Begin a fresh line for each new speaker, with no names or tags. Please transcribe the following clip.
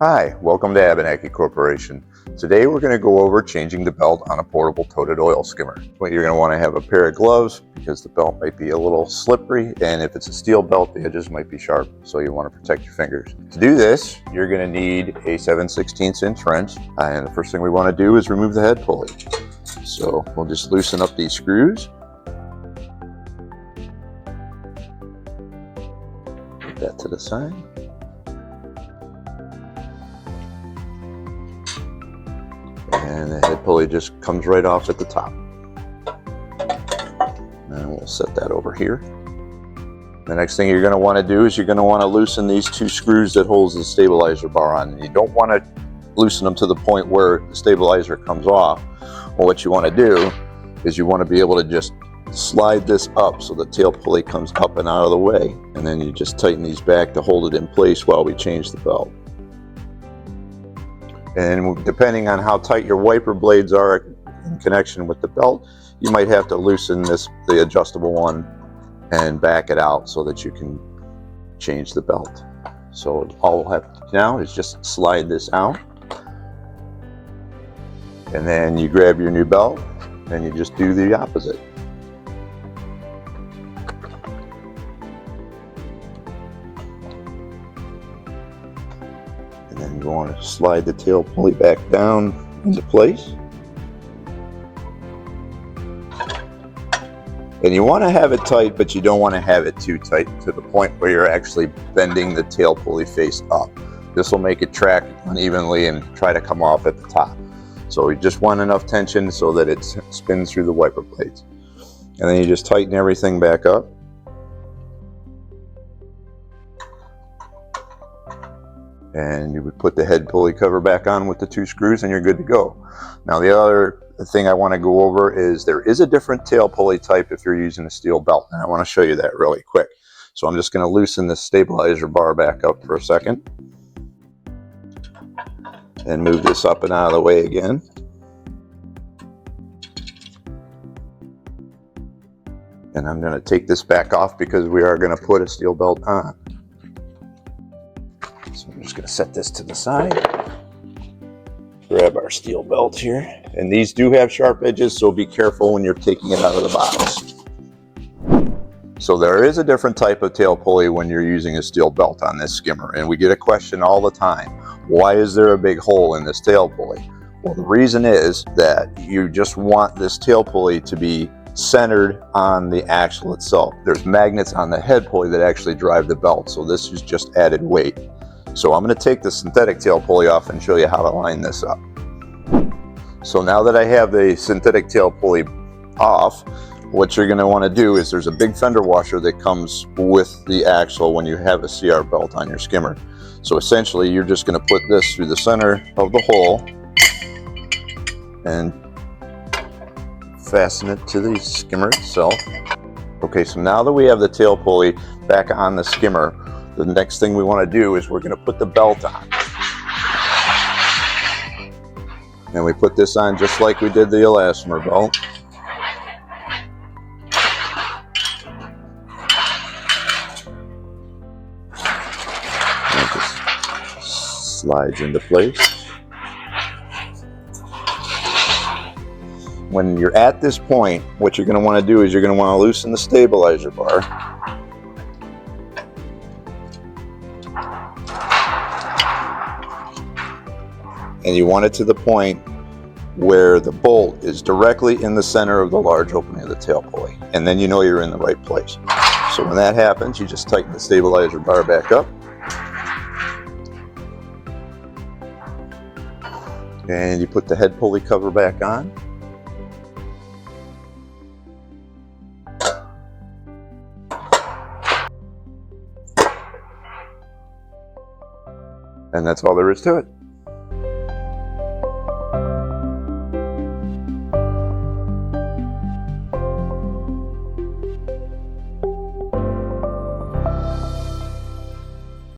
Hi, welcome to Abanaki Corporation. Today we're going to go over changing the belt on a portable toted oil skimmer. Well, you're going to want to have a pair of gloves because the belt might be a little slippery, and if it's a steel belt the edges might be sharp, so you want to protect your fingers. To do this you're going to need a 7/16 inch wrench, and the first thing we want to do is remove the head pulley. So we'll just loosen up these screws. Put that to the side. And the head pulley just comes right off at the top. And we'll set that over here. The next thing you're going to want to do is you're going to want to loosen these two screws that holds the stabilizer bar on. You don't want to loosen them to the point where the stabilizer comes off. Well, what you want to do is you want to be able to just slide this up so the tail pulley comes up and out of the way. And then you just tighten these back to hold it in place while we change the belt. And depending on how tight your wiper blades are in connection with the belt, you might have to loosen the adjustable one and back it out so that you can change the belt. So all we'll have to do now is just slide this out, and then you grab your new belt and you just do the opposite. And then you want to slide the tail pulley back down into place. And you want to have it tight, but you don't want to have it too tight to the point where you're actually bending the tail pulley face up. This will make it track unevenly and try to come off at the top. So we just want enough tension so that it spins through the wiper blades. And then you just tighten everything back up. And you would put the head pulley cover back on with the two screws and you're good to go. Now the other thing I want to go over is there is a different tail pulley type if you're using a steel belt, and I want to show you that really quick. So I'm just going to loosen the stabilizer bar back up for a second and move this up and out of the way again. And I'm going to take this back off because we are going to put a steel belt on. So I'm just going to set this to the side, grab our steel belt here, and these do have sharp edges, so be careful when you're taking it out of the box. So there is a different type of tail pulley when you're using a steel belt on this skimmer, and we get a question all the time, why is there a big hole in this tail pulley? Well, the reason is that you just want this tail pulley to be centered on the axle itself. There's magnets on the head pulley that actually drive the belt, so this is just added weight. So I'm going to take the synthetic tail pulley off and show you how to line this up. So now that I have the synthetic tail pulley off, what you're going to want to do is there's a big fender washer that comes with the axle when you have a CR belt on your skimmer. So essentially you're just going to put this through the center of the hole and fasten it to the skimmer itself. Okay, so now that we have the tail pulley back on the skimmer, the next thing we want to do is we're going to put the belt on. And we put this on just like we did the elastomer belt. And it just slides into place. When you're at this point, what you're going to want to do is you're going to want to loosen the stabilizer bar. And you want it to the point where the bolt is directly in the center of the large opening of the tail pulley. And then you know you're in the right place. So when that happens, you just tighten the stabilizer bar back up. And you put the head pulley cover back on. And that's all there is to it.